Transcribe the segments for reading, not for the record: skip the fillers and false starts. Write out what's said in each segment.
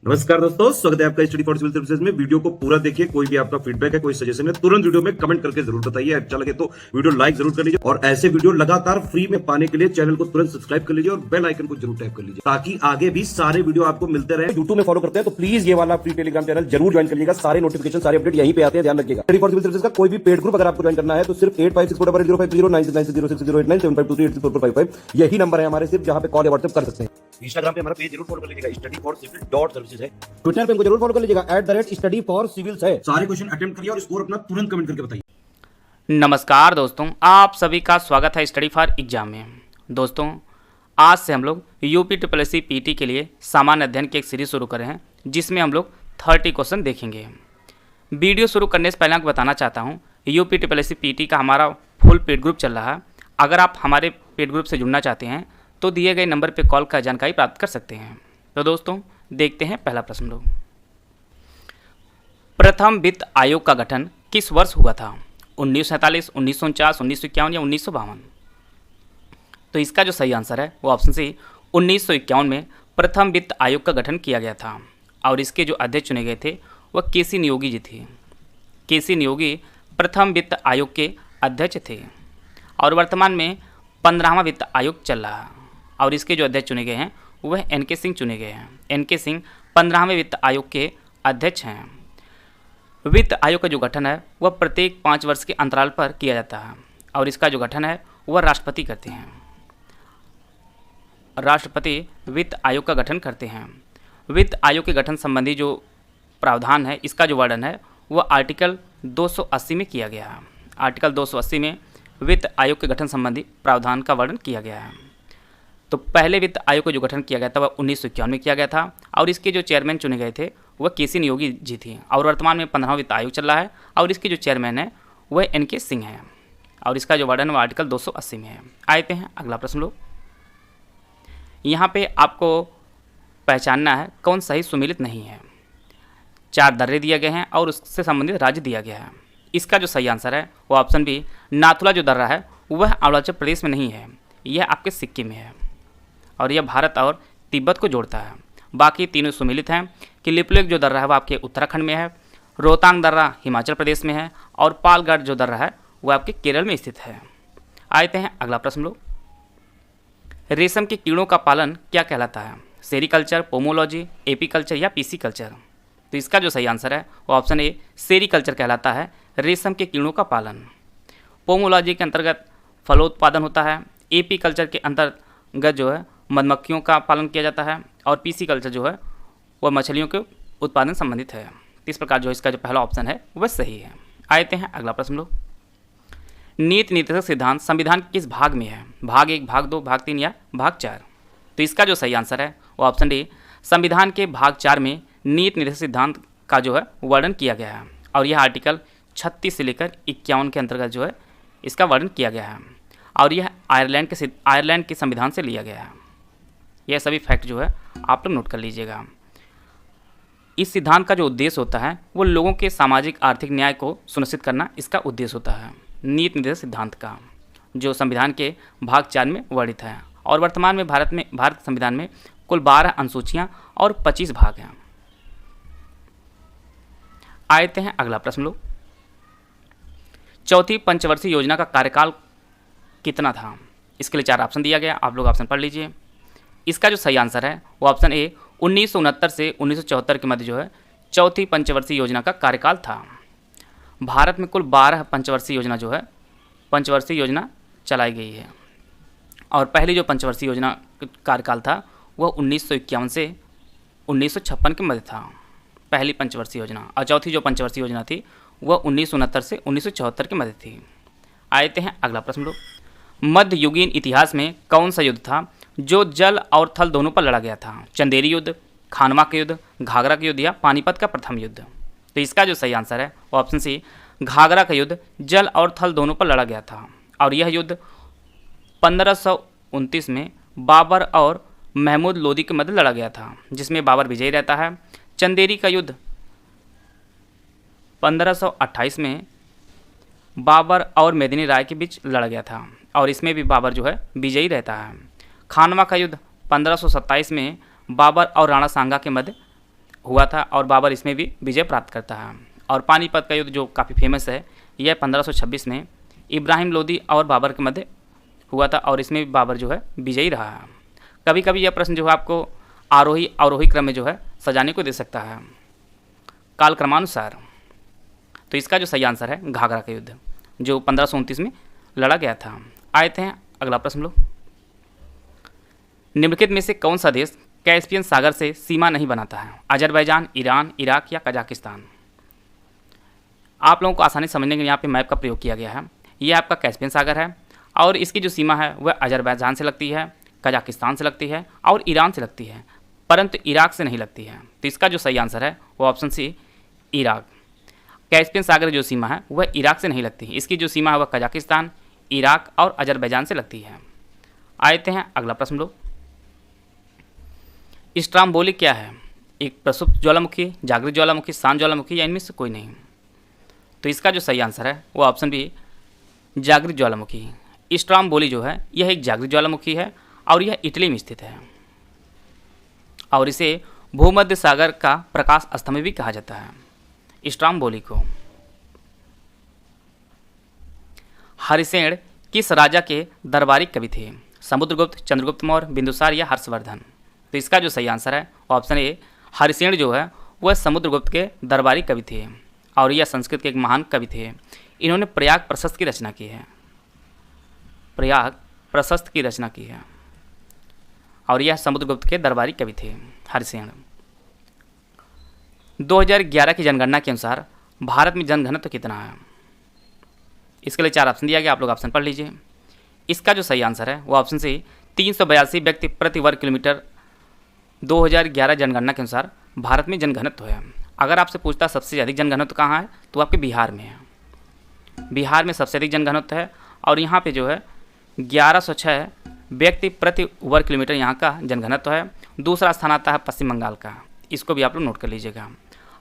नमस्कार दोस्तों, स्वागत है आपका स्टडी फॉर सिविल सर्विसेज में। वीडियो को पूरा देखिए। कोई भी आपका फीडबैक है, कोई सजेशन है, तुरंत वीडियो में कमेंट करके जरूर बताइए। अच्छा लगे तो वीडियो लाइक जरूर कर लीजिए और ऐसे वीडियो लगातार फ्री में पाने के लिए चैनल को तुरंत सब्सक्राइब कर लीजिए और बेल आइकन को जरूर टैप कर लीजिए ताकि आगे भी सारे वीडियो आपको मिलते रहे। यूट्यूब में फॉलो करते हैं तो प्लीज ये वाला फ्री टेलीग्राम चैनल जरूर ज्वाइन करिएगा। सारे नोटिफिकेशन, सारे अपडेट यहीं पे आते हैं, ध्यान रखिएगा। स्टडी फॉर सिविल सर्विसेज का कोई भी पेड ग्रुप अगर आपको ज्वाइन करना है तो सिर्फ 8564809606097523864555 यही नंबर है हमारे, सिर्फ जहां पे कॉल या व्हाट्सएप कर सकते हैं। इंस्टाग्राम पे हमारा पेज जरूर फॉलो कर लीजिएगा, स्टडी फॉर सिविल .सर्विसेज है। ट्विटर पे हमको जरूर फॉलो कर लीजिएगा, @study for civils है। सारे क्वेश्चन अटेम्प्ट करिए और स्कोर अपना तुरंत कमेंट करके बताइए। नमस्कार दोस्तों, आप सभी का स्वागत है स्टडी फॉर एग्जाम में। दोस्तों, आज से हम लोग यूपी पीटी के लिए सामान्य अध्ययन की एक सीरीज शुरू कर रहे हैं जिसमें हम लोग 30 क्वेश्चन देखेंगे। वीडियो शुरू करने से पहले आपको बताना चाहता हूँ, यूपी पीटी का हमारा फुल पेड ग्रुप चल रहा है। अगर आप हमारे पेड ग्रुप से जुड़ना चाहते हैं तो दिए गए नंबर पर कॉल कर जानकारी प्राप्त कर सकते हैं। तो दोस्तों, देखते हैं पहला प्रश्न लोग। प्रथम वित्त आयोग का गठन किस वर्ष हुआ था? 1947, 1949, 1951 या 1952? तो इसका जो सही आंसर है वो ऑप्शन सी 1951 में प्रथम वित्त आयोग का गठन किया गया था और इसके जो अध्यक्ष चुने गए थे वह केसी नियोगी जी थे। केसी नियोगी प्रथम वित्त आयोग के अध्यक्ष थे और वर्तमान में 15वां वित्त आयोग चल रहा है और इसके जो अध्यक्ष चुने गए हैं वह एन.के. सिंह चुने गए हैं। एन.के. सिंह 15वें वित्त आयोग के अध्यक्ष हैं। वित्त आयोग का जो गठन है वह प्रत्येक 5 वर्ष के अंतराल पर किया जाता है और इसका जो गठन है वह राष्ट्रपति करते हैं। राष्ट्रपति वित्त आयोग का गठन करते हैं। वित्त आयोग के गठन संबंधी जो प्रावधान है, इसका जो वर्णन है वह आर्टिकल 280 में किया गया है। आर्टिकल 280 में वित्त आयोग के गठन संबंधी प्रावधान का वर्णन किया गया है। तो पहले वित्त आयोग का जो गठन किया गया था वह 1951 में किया गया था और इसके जो चेयरमैन चुने गए थे वह केसी नियोगी जी थी और वर्तमान में 15वां वित्त आयोग चल रहा है और इसके जो चेयरमैन है वह एन.के. सिंह है और इसका जो वर्णन वह आर्टिकल 280 में है। आते हैं अगला प्रश्न लोग। यहाँ पे आपको पहचानना है कौन सही सुमेलित नहीं है। 4 दर्रे दिए गए हैं और उससे संबंधित राज्य दिया गया है। इसका जो सही आंसर है वो ऑप्शन बी नाथुला जो दर्रा है वह अरुणाचल प्रदेश में नहीं है, यह आपके सिक्किम में है और यह भारत और तिब्बत को जोड़ता है। बाकी तीनों सुमेलित हैं कि लिपुलेख जो दर्रा है वह आपके उत्तराखंड में है, रोहतांग दर्रा हिमाचल प्रदेश में है और पालगढ़ जो दर्रा है वह आपके केरल में स्थित है। आते हैं अगला प्रश्न लोग। रेशम के कीड़ों का पालन क्या कहलाता है? सेरीकल्चर, पोमोलॉजी, एपीकल्चर या पीसीकल्चर? तो इसका जो सही आंसर है वो ऑप्शन ए सेरीकल्चर कहलाता है, रेशम के कीड़ों का पालन। पोमोलॉजी के अंतर्गत फलोत्पादन होता है, एपीकल्चर के अंतर्गत जो है मधुमक्खियों का पालन किया जाता है और पीसीकल्चर जो है वह मछलियों के उत्पादन संबंधित है। इस प्रकार जो इसका जो पहला ऑप्शन है वह सही है। आते हैं अगला प्रश्न लोग। नीति निर्देशक सिद्धांत संविधान के किस भाग में है? भाग 1, भाग 2, भाग 3 या भाग 4? तो इसका जो सही आंसर है वो ऑप्शन डी संविधान के भाग 4 में नीति निर्देशक सिद्धांत का जो है वर्णन किया गया है और यह आर्टिकल 36 से लेकर 51 के अंतर्गत जो है इसका वर्णन किया गया है और यह आयरलैंड के संविधान से लिया गया है। यह सभी फैक्ट जो है आप लोग नोट कर लीजिएगा। इस सिद्धांत का जो उद्देश्य होता है वो लोगों के सामाजिक आर्थिक न्याय को सुनिश्चित करना इसका उद्देश्य होता है। नीति निर्देशक सिद्धांत का जो संविधान के भाग 4 में वर्णित है और वर्तमान में भारत संविधान में कुल 12 अनुसूचियाँ और 25 भाग हैं। आते हैं अगला प्रश्न लोग। चौथी पंचवर्षीय योजना का कार्यकाल कितना था? इसके लिए 4 ऑप्शन दिया गया, आप लोग ऑप्शन पढ़ लीजिए। इसका जो सही आंसर है वो ऑप्शन ए 1969 से 1974 के मध्य जो है चौथी पंचवर्षीय योजना का कार्यकाल था। भारत में कुल 12 पंचवर्षीय योजना चलाई गई है और पहली जो पंचवर्षीय योजना कार्यकाल था वह 1951 से 1956 के मध्य था, पहली पंचवर्षीय योजना। और चौथी जो पंचवर्षीय योजना थी वह 1969 से 1974 के मध्य थी। आते हैं अगला प्रश्न लोग। मध्ययुगीन इतिहास में कौन सा युद्ध था जो जल और थल दोनों पर लड़ा गया था? चंदेरी युद्ध, खानवा का युद्ध, घाघरा का युद्ध या पानीपत का प्रथम युद्ध? तो इसका जो सही आंसर है वो ऑप्शन सी घाघरा का युद्ध जल और थल दोनों पर लड़ा गया था और यह युद्ध 1529 में बाबर और महमूद लोदी के मध्य लड़ा गया था जिसमें बाबर विजयी रहता है। चंदेरी का युद्ध 1528 में बाबर और मेदिनी राय के बीच लड़ा गया था और इसमें भी बाबर जो है विजयी रहता है। खानवा का युद्ध 1527 में बाबर और राणा सांगा के मध्य हुआ था और बाबर इसमें भी विजय प्राप्त करता है। और पानीपत का युद्ध जो काफ़ी फेमस है, यह 1526 में इब्राहिम लोदी और बाबर के मध्य हुआ था और इसमें भी बाबर जो है विजयी रहा है। कभी कभी यह प्रश्न जो है आपको आरोही अवरोही क्रम में जो है सजाने को दे सकता है कालक्रमानुसार। तो इसका जो सही आंसर है घाघरा का युद्ध जो 1529 में लड़ा गया था। आते हैं अगला प्रश्न लोग। निम्नलिखित में से कौन सा देश कैस्पियन सागर से सीमा नहीं बनाता है? अजरबैजान, ईरान, इराक या कजाकिस्तान। आप लोगों को आसानी समझने के लिए यहाँ पे मैप का प्रयोग किया गया है। ये आपका कैस्पियन सागर है और इसकी जो सीमा है वह अजरबैजान से लगती है, कजाकिस्तान से लगती है और ईरान से लगती है, परंतु इराक से नहीं लगती है। तो इसका जो सही आंसर है वो ऑप्शन सी इराक। कैस्पियन सागर जो सीमा है वह इराक से नहीं लगती है। इसकी जो सीमा है वह कजाकिस्तान, इराक और अजरबैजान से लगती है। आते हैं अगला प्रश्न लोग। स्ट्राम्बोली क्या है? एक प्रसुप्त ज्वालामुखी, जागृत ज्वालामुखी, शांत ज्वालामुखी या इनमें से कोई नहीं। तो इसका जो सही आंसर है वो ऑप्शन बी जागृत ज्वालामुखी। स्ट्राम्बोली जो है यह एक जागृत ज्वालामुखी है और यह इटली में स्थित है और इसे भूमध्य सागर का प्रकाश स्तंभ भी कहा जाता है स्ट्राम्बोली को। हरिसेन किस राजा के दरबारी कवि थे? समुद्रगुप्त, चंद्रगुप्त मौर्य, बिंदुसार या हर्षवर्धन। तो इसका जो सही आंसर है ऑप्शन ए हरिसेन जो है वह समुद्रगुप्त के दरबारी कवि थे और यह संस्कृत के एक महान कवि थे। इन्होंने प्रयाग प्रशस्त की रचना की है, प्रयाग प्रशस्त की रचना की है और यह समुद्रगुप्त के दरबारी कवि थे हरिसेन। 2011 की जनगणना के अनुसार भारत में जनघनत्व कितना है? इसके लिए 4 ऑप्शन दिया गया, आप लोग ऑप्शन पढ़ लीजिए। इसका जो सही आंसर है वो ऑप्शन सी 382 व्यक्ति प्रति वर्ग किलोमीटर 2011 जनगणना के अनुसार भारत में जनघनत्व है। अगर आपसे पूछता सबसे अधिक जनघनत्व कहाँ है तो आपके बिहार में है। बिहार में सबसे अधिक जनघनत्व है और यहाँ पे जो है 1106 व्यक्ति प्रति वर्ग किलोमीटर यहाँ का जनघनत्व है। दूसरा स्थान आता है पश्चिम बंगाल का, इसको भी आप लोग नोट कर लीजिएगा।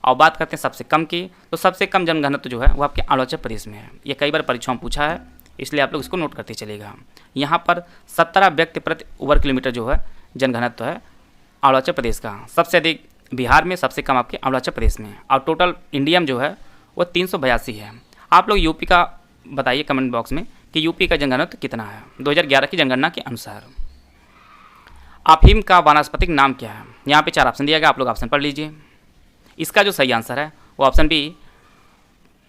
और बात करते हैं सबसे कम की, तो सबसे कम जनघनत्व जो है वो आपके अरुणाचल प्रदेश में है। ये कई बार परीक्षाओं में पूछा है, इसलिए आप लोग इसको नोट करते चलेगा। यहाँ पर 17 व्यक्ति प्रति वर्ग किलोमीटर जो है जनघनत्व है अरुणाचल प्रदेश का। सबसे अधिक बिहार में, सबसे कम आपके अरुणाचल प्रदेश में। और टोटल इंडिया में जो है वो 382 है। आप लोग यूपी का बताइए कमेंट बॉक्स में कि यूपी का जनघनत्व कितना है 2011 की जनगणना के अनुसार। अफीम का वानस्पतिक नाम क्या है? यहाँ पे 4 ऑप्शन दिया गया, आप लोग ऑप्शन पढ़ लीजिए। इसका जो सही आंसर है वो ऑप्शन बी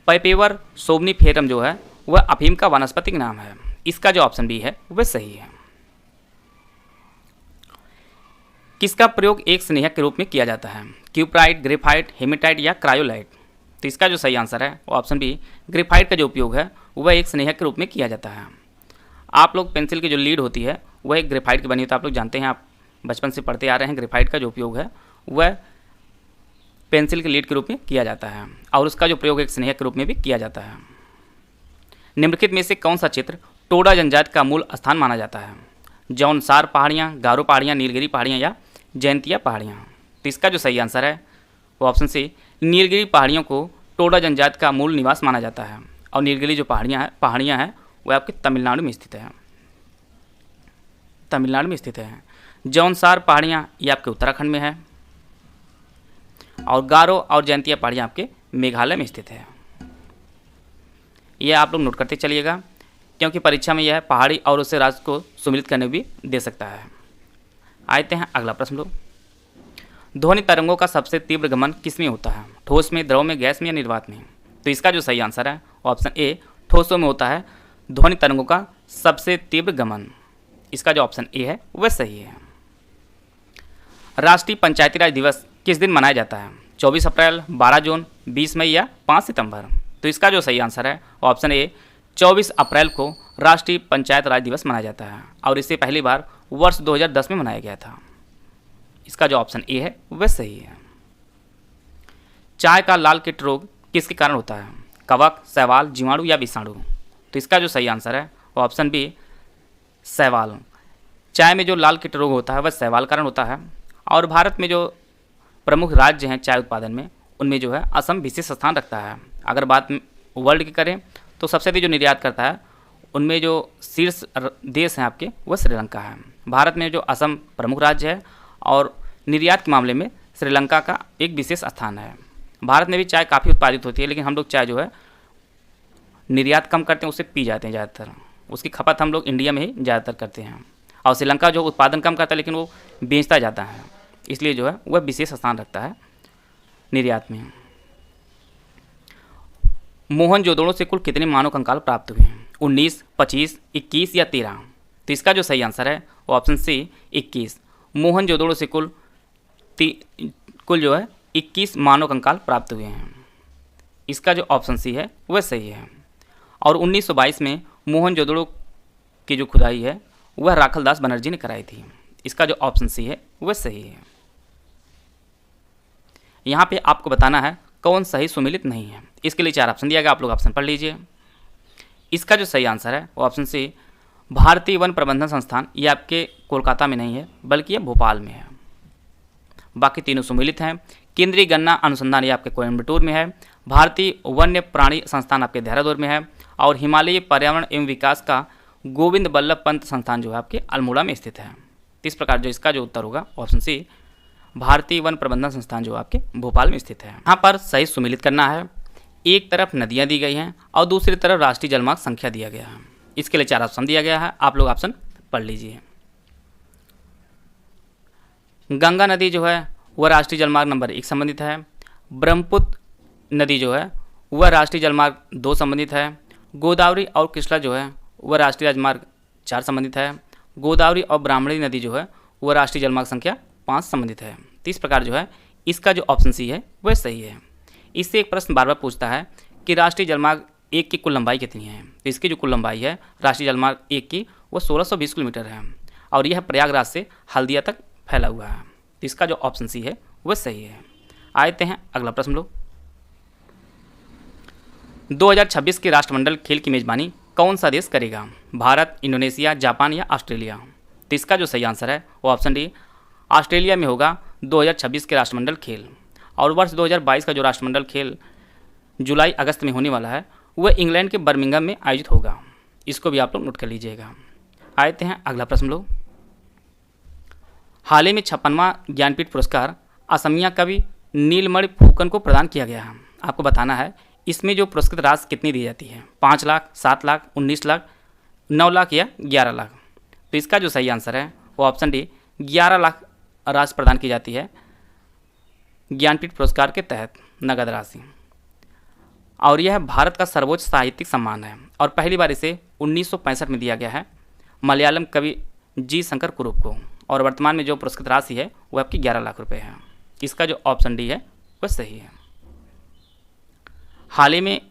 पैपेवर सोमनीफेरम जो है वह अफीम का वानस्पतिक नाम है। इसका जो ऑप्शन बी है वह सही है। किसका प्रयोग एक स्नेहक के रूप में किया जाता है? क्यूप्राइट, ग्रेफाइट, हेमेटाइट या क्रायोलाइट। तो इसका जो सही आंसर है वो ऑप्शन बी ग्रेफाइट का जो उपयोग है वह एक स्नेहक के रूप में किया जाता है। आप लोग पेंसिल की जो लीड होती है वह एक ग्रेफाइट की बनी होती है। आप लोग जानते हैं, आप बचपन से पढ़ते आ रहे हैं। ग्रेफाइट का जो उपयोग है वह पेंसिल की लीड के रूप में किया जाता है और उसका जो प्रयोग एक स्नेहक के रूप में भी किया जाता है। निम्नलिखित में से कौन सा क्षेत्र टोडा जनजाति का मूल स्थान माना जाता है? जौनसार पहाड़ियाँ, गारो पहाड़ियाँ, नीलगिरी पहाड़ियाँ या जयंतिया पहाड़ियाँ। तो इसका जो सही आंसर है वो ऑप्शन सी नीलगिरी पहाड़ियों को टोडा जनजाति का मूल निवास माना जाता है। और नीलगिरी जो पहाड़ियाँ हैं वह आपके तमिलनाडु में स्थित है, तमिलनाडु में स्थित है। जौनसार पहाड़ियाँ ये आपके उत्तराखंड में है और गारो और जयंतिया पहाड़ियाँ आपके मेघालय में स्थित है। यह आप लोग नोट करते चलिएगा क्योंकि परीक्षा में यह है पहाड़ी और उससे राज्य को सम्मिलित करने भी दे सकता है। आते हैं अगला प्रश्न लोग। ध्वनि तरंगों का सबसे तीव्र गमन किस में होता है? ठोस में, द्रव में, गैस में या निर्वात में। तो इसका जो सही आंसर है ऑप्शन ए ठोसों में होता है ध्वनि तरंगों का सबसे तीव्र गमन। इसका जो ऑप्शन ए है वह सही है। राष्ट्रीय पंचायती राज दिवस किस दिन मनाया जाता है? 24 अप्रैल, 12 जून, 20 मई या 5 सितंबर। तो इसका जो सही आंसर है ऑप्शन ए 24 अप्रैल को राष्ट्रीय पंचायत राज दिवस मनाया जाता है और इसे पहली बार वर्ष 2010 में मनाया गया था। इसका जो ऑप्शन ए है वह सही है। चाय का लाल कीट रोग किसके कारण होता है? कवक, शैवाल, जीवाणु या विषाणु। तो इसका जो सही आंसर है वो ऑप्शन बी शैवाल। चाय में जो लाल कीट रोग होता है वह शैवाल कारण होता है। और भारत में जो प्रमुख राज्य हैं चाय उत्पादन में उनमें जो है असम विशेष स्थान रखता है। अगर बात वर्ल्ड की करें तो सबसे अधिक जो निर्यात करता है उनमें जो शीर्ष देश हैं आपके वह श्रीलंका है। भारत में जो असम प्रमुख राज्य है और निर्यात के मामले में श्रीलंका का एक विशेष स्थान है। भारत में भी चाय काफ़ी उत्पादित होती है, लेकिन हम लोग चाय जो है निर्यात कम करते हैं, उसे पी जाते हैं ज़्यादातर। उसकी खपत हम लोग इंडिया में ही ज़्यादातर करते हैं। और श्रीलंका जो उत्पादन कम करता है, लेकिन वो बेचता जाता है, इसलिए जो है वह विशेष स्थान रखता है निर्यात में। मोहनजोदड़ो से कुल कितने मानव कंकाल प्राप्त हुए हैं? 19, 25, 21 या 13? तो इसका जो सही आंसर है वो ऑप्शन सी 21। मोहनजोदड़ो से कुल जो है 21 मानव कंकाल प्राप्त हुए हैं। इसका जो ऑप्शन सी है वह सही है। और 1922 में मोहनजोदड़ो की जो खुदाई है वह राखलदास बनर्जी ने कराई थी। इसका जो ऑप्शन सी है वह सही है। यहाँ पे आपको बताना है कौन सही सुमिलित नहीं है। इसके लिए 4 ऑप्शन दिया गया, आप लोग ऑप्शन पढ़ लीजिए। इसका जो सही आंसर है वो ऑप्शन सी भारतीय वन प्रबंधन संस्थान, ये आपके कोलकाता में नहीं है बल्कि ये भोपाल में है। बाकी तीनों सुमिलित हैं। केंद्रीय गन्ना अनुसंधान ये आपके कोयम्बटूर में है। भारतीय वन्य प्राणी संस्थान आपके देहरादून में है। और हिमालयी पर्यावरण एवं विकास का गोविंद बल्लभ पंत संस्थान जो है आपके अल्मोड़ा में स्थित है। इस प्रकार जो इसका जो उत्तर होगा ऑप्शन सी भारतीय वन प्रबंधन संस्थान जो आपके भोपाल में स्थित है। यहाँ पर सही सुमिलित करना है। एक तरफ नदियाँ दी गई हैं और दूसरी तरफ राष्ट्रीय जलमार्ग संख्या दिया गया है। इसके लिए 4 ऑप्शन दिया गया है, आप लोग ऑप्शन पढ़ लीजिए। गंगा नदी जो है वह राष्ट्रीय जलमार्ग नंबर 1 संबंधित है। ब्रह्मपुत्र नदी जो है वह राष्ट्रीय जलमार्ग 2 संबंधित है। गोदावरी और कृष्णा जो है वह राष्ट्रीय राजमार्ग 4 संबंधित है। गोदावरी और ब्राह्मणी नदी जो है वह राष्ट्रीय जलमार्ग संख्या 5 संबंधित है। तो इस प्रकार जो है इसका जो ऑप्शन सी है वह सही है। इससे एक प्रश्न बार बार पूछता है कि राष्ट्रीय जलमार्ग 1 की कुल लंबाई कितनी है। तो इसकी जो कुल लंबाई है राष्ट्रीय जलमार्ग 1 की वो 1620 किलोमीटर है और यह प्रयागराज से हल्दिया तक फैला हुआ है। तो इसका जो ऑप्शन सी है वह सही है। आते हैं अगला प्रश्न लोग। 2026 के राष्ट्रमंडल खेल की मेजबानी कौन सा देश करेगा? भारत, इंडोनेशिया, जापान या ऑस्ट्रेलिया? तो इसका जो सही आंसर है वो ऑप्शन डी ऑस्ट्रेलिया में होगा 2026 के राष्ट्रमंडल खेल। और वर्ष 2022 का जो राष्ट्रमंडल खेल जुलाई अगस्त में होने वाला है वह इंग्लैंड के बर्मिंघम में आयोजित होगा। इसको भी आप लोग नोट कर लीजिएगा। आते हैं अगला प्रश्न लोग। हाल ही में 56वां ज्ञानपीठ पुरस्कार असमिया कवि नीलमणि फुकन को प्रदान किया गया है। आपको बताना है इसमें जो पुरस्कृत राशि कितनी दी जाती है? 5 लाख, 7 लाख, 19 लाख, 9 लाख या 11 लाख? तो इसका जो सही आंसर है वो ऑप्शन डी 11 लाख राशि प्रदान की जाती है ज्ञानपीठ पुरस्कार के तहत, नगद राशि। और यह भारत का सर्वोच्च साहित्यिक सम्मान है और पहली बार इसे 1965 में दिया गया है मलयालम कवि जी शंकर कुरुप को। और वर्तमान में जो पुरस्कृत राशि है वह आपकी 11 लाख रुपए है। इसका जो ऑप्शन डी है वह सही है। हाल ही में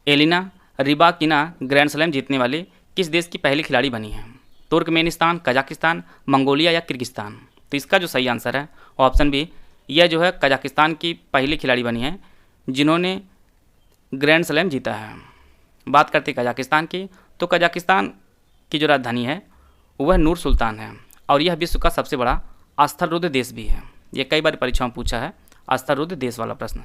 एलिना रिबाकिना ग्रैंड स्लैम जीतने वाले किस देश की पहली खिलाड़ी बनी है? तुर्कमेनिस्तान, कजाकिस्तान, मंगोलिया या किर्गिस्तान? तो इसका जो सही आंसर है ऑप्शन बी यह जो है कजाकिस्तान की पहली खिलाड़ी बनी है जिन्होंने ग्रैंड स्लैम जीता है। बात करते हैं कजाकिस्तान की, तो कजाकिस्तान की जो राजधानी है वह नूर सुल्तान है और यह विश्व का सबसे बड़ा अस्थलरुद्ध देश भी है। यह कई बार परीक्षाओं में पूछा है अस्थलरुद्ध देश वाला प्रश्न।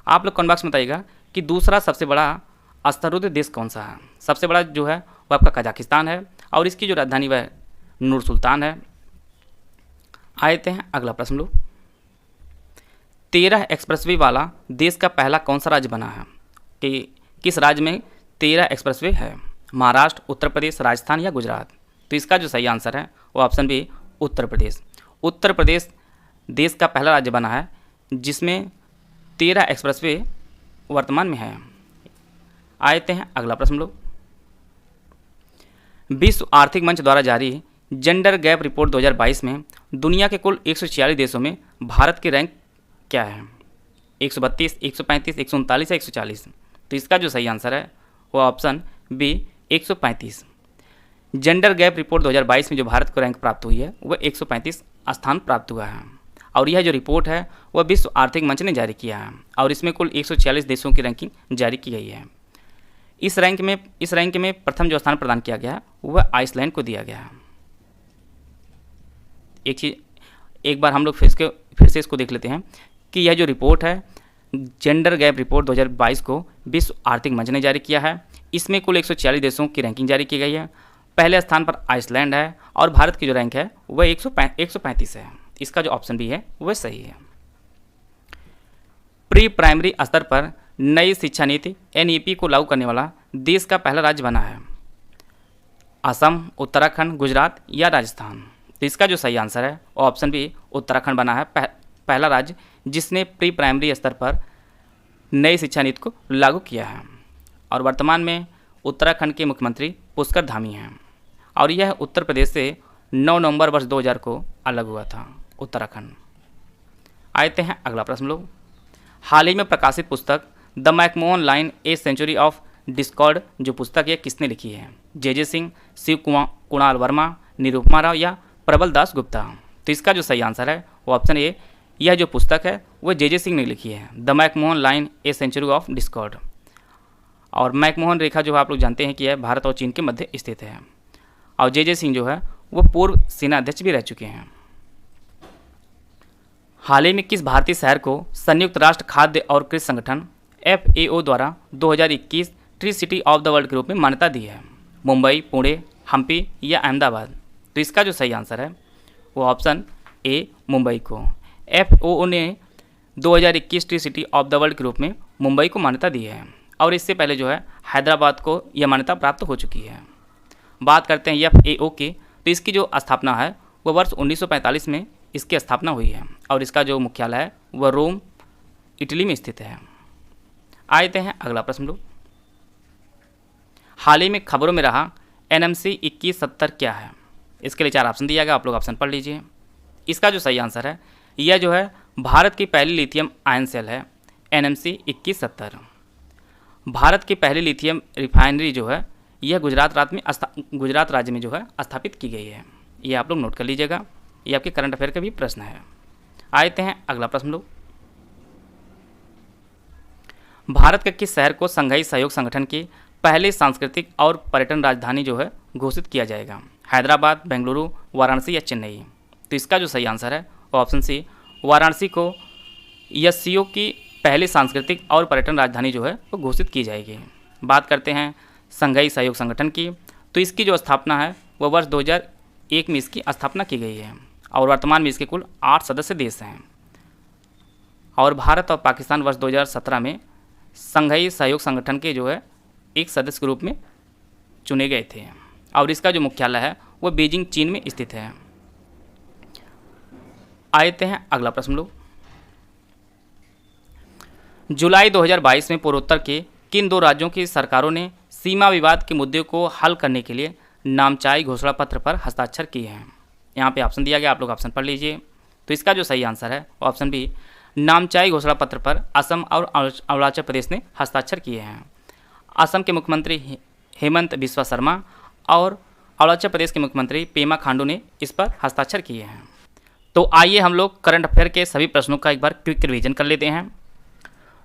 आप लोग कमेंट बॉक्स में बताइएगा कि दूसरा सबसे बड़ा अस्थलरुद्ध देश कौन सा है। सबसे बड़ा जो है वह आपका कजाकिस्तान है और इसकी जो राजधानी वह नूर सुल्तान है। आते हैं अगला प्रश्न लोग। 13 एक्सप्रेसवे वाला देश का पहला कौन सा राज्य बना है? कि किस राज्य में 13 एक्सप्रेसवे है? महाराष्ट्र, उत्तर प्रदेश, राजस्थान या गुजरात? तो इसका जो सही आंसर है वो ऑप्शन बी उत्तर प्रदेश। उत्तर प्रदेश देश का पहला राज्य बना है जिसमें 13 एक्सप्रेसवे वर्तमान में है। आते हैं अगला प्रश्न लोग। विश्व आर्थिक मंच द्वारा जारी जेंडर गैप रिपोर्ट 2022 में दुनिया के कुल 146 देशों में भारत की रैंक क्या है? 132, 135, 139 या 140? तो इसका जो सही आंसर है वो option B 135। Gender gap report 2022 में जो भारत को रैंक प्राप्त हुई है वह 135 स्थान प्राप्त हुआ है। और यह जो रिपोर्ट है वह विश्व आर्थिक मंच ने जारी किया है और इसमें कुल 146 देशों की रैंकिंग जारी की गई है। इस रैंक में प्रथम जो स्थान प्रदान किया गया है वह आइसलैंड को दिया गया है। एक बार हम लोग फिर से इसको देख लेते हैं कि यह जो रिपोर्ट है जेंडर गैप रिपोर्ट 2022 को विश्व आर्थिक मंच ने जारी किया है। इसमें कुल 146 देशों की रैंकिंग जारी की गई है। पहले स्थान पर आइसलैंड है और भारत की जो रैंक है वह 135 है। इसका जो ऑप्शन बी है वह सही है। प्री प्राइमरी स्तर पर नई शिक्षा नीति NEP को लागू करने वाला देश का पहला राज्य बना है असम, उत्तराखंड, गुजरात या राजस्थान। तो इसका जो सही आंसर है वो ऑप्शन बी उत्तराखंड बना है, पहला राज्य जिसने प्री प्राइमरी स्तर पर नई शिक्षा नीति को लागू किया है। और वर्तमान में उत्तराखंड के मुख्यमंत्री पुष्कर धामी हैं और यह उत्तर प्रदेश से 9 नवंबर वर्ष 2000 को अलग हुआ था उत्तराखंड। आते हैं अगला प्रश्न लोग। हाल ही में प्रकाशित पुस्तक the McMahon line a century of discord जो पुस्तक है किसने लिखी है? जे सिंह, शिव कुणाल वर्मा, निरुपमा राव या प्रबल दास गुप्ता। तो इसका जो सही आंसर है वो ऑप्शन ए, यह जो पुस्तक है वो जे सिंह ने लिखी है, the McMahon line a century of discord. और मैकमोहन रेखा जो आप लोग जानते हैं कि यह भारत और चीन के मध्य स्थित है। और जे सिंह जो है वो पूर्व सेना अध्यक्ष भी रह चुके हैं। हाल ही में किस भारतीय शहर को संयुक्त राष्ट्र खाद्य और कृषि संगठन FAO द्वारा 2021 tree city of the world के रूप में मान्यता दी है? मुंबई, पुणे, हम्पी या अहमदाबाद। तो इसका जो सही आंसर है वो ऑप्शन ए, मुंबई को। FAO ने 2021 tree city of the world के रूप में मुंबई को मान्यता दी है और इससे पहले जो है हैदराबाद को यह मान्यता प्राप्त हो चुकी है। बात करते हैं FAO की, तो इसकी जो स्थापना है वो वर्ष 1945 में इसकी स्थापना हुई है और इसका जो मुख्यालय है वह रोम, इटली में स्थित है। आते हैं अगला प्रश्न लोग। हाल ही में खबरों में रहा NMC 2170 क्या है? इसके लिए 4 ऑप्शन दिया गया, आप लोग ऑप्शन पढ़ लीजिए। इसका जो सही आंसर है यह जो है भारत की पहली लिथियम आयन सेल है NMC 2170। भारत की पहली लिथियम रिफाइनरी जो है यह गुजरात राज्य में जो है स्थापित की गई है। ये आप लोग नोट कर लीजिएगा, ये आपके करंट अफेयर का भी प्रश्न है। आते हैं अगला प्रश्न लोग। भारत के किस शहर को शंघाई सहयोग संगठन की पहली सांस्कृतिक और पर्यटन राजधानी जो है घोषित किया जाएगा? हैदराबाद, बेंगलुरु, वाराणसी या चेन्नई। तो इसका जो सही आंसर है वो ऑप्शन सी, वाराणसी को SCO की पहली सांस्कृतिक और पर्यटन राजधानी जो है वो घोषित की जाएगी। बात करते हैं शंघाई सहयोग संगठन की, तो इसकी जो स्थापना है वह वर्ष 2001 में इसकी स्थापना की गई है और वर्तमान में इसके कुल 8 सदस्य देश हैं। और भारत और पाकिस्तान वर्ष 2017 में शंघाई सहयोग संगठन के जो है एक सदस्य के रूप में चुने गए थे और इसका जो मुख्यालय है वो बीजिंग, चीन में स्थित है। आते हैं अगला प्रश्न लोग। जुलाई 2022 में पूर्वोत्तर के किन 2 राज्यों की सरकारों ने सीमा विवाद के मुद्दे को हल करने के लिए नामचाई घोषणा पत्र पर हस्ताक्षर किए हैं? यहाँ पे ऑप्शन दिया गया, आप लोग ऑप्शन पढ़ लीजिए। तो इसका जो सही आंसर है वो ऑप्शन बी, नामचाई घोषणा पत्र पर असम और अरुणाचल प्रदेश ने हस्ताक्षर किए हैं। असम के मुख्यमंत्री हेमंत बिस्वा शर्मा और अरुणाचल प्रदेश के मुख्यमंत्री पेमा खांडू ने इस पर हस्ताक्षर किए हैं। तो आइए हम लोग करंट अफेयर के सभी प्रश्नों का एक बार क्विक रिवीजन कर लेते हैं।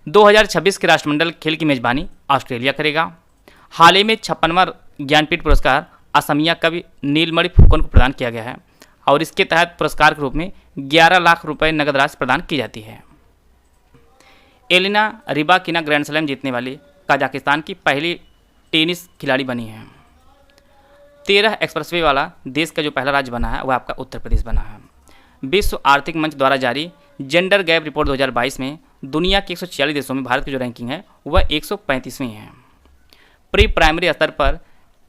2026 के राष्ट्रमंडल खेल की मेजबानी ऑस्ट्रेलिया करेगा। हाल ही में 56वां ज्ञानपीठ पुरस्कार असमिया कवि नीलमणि फुकन को प्रदान किया गया है और इसके तहत पुरस्कार के रूप में 11 लाख रुपए नगद राशि प्रदान की जाती है। एलिना रिबाकिना ग्रैंड स्लैम जीतने वाली कजाकिस्तान की पहली टेनिस खिलाड़ी बनी है। 13 एक्सप्रेसवे वाला देश का जो पहला राज्य बना है वह आपका उत्तर प्रदेश बना है। विश्व आर्थिक मंच द्वारा जारी जेंडर गैप रिपोर्ट 2022 में दुनिया के 146 देशों में भारत की जो रैंकिंग है वह 135वीं है। प्री प्राइमरी स्तर पर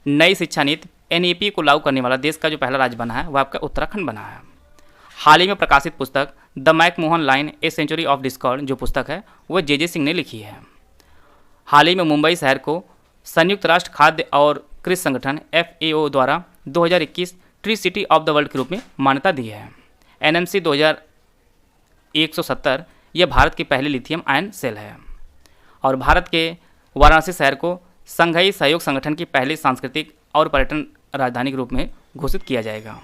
नई शिक्षा नीति NEP को लागू करने वाला देश का जो पहला राज्य बना है वह आपका उत्तराखंड बना है। हाल ही में प्रकाशित पुस्तक the McMahon line a century of discord जो पुस्तक है वह जे सिंह ने लिखी है। हाल ही में मुंबई शहर को संयुक्त राष्ट्र खाद्य और कृषि संगठन FAO द्वारा 2021 tree city of the world के रूप में मान्यता दी है। NMC 2170 यह भारत की पहली लिथियम आयन सेल है और भारत के वाराणसी शहर को शंघाई सहयोग संगठन की पहली सांस्कृतिक और पर्यटन राजधानी के रूप में घोषित किया जाएगा।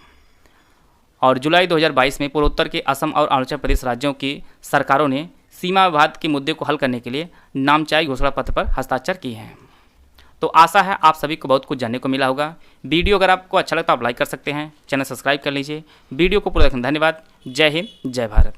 और जुलाई 2022 में पूर्वोत्तर के असम और अरुणाचल प्रदेश राज्यों की सरकारों ने सीमा विवाद के मुद्दे को हल करने के लिए नामचाई घोषणा पत्र पर हस्ताक्षर किए हैं। तो आशा है आप सभी को बहुत कुछ जानने को मिला होगा। वीडियो अगर आपको अच्छा लगता है आप लाइक कर सकते हैं, चैनल सब्सक्राइब कर लीजिए। वीडियो को पूरा देखने धन्यवाद। जय हिंद, जय भारत।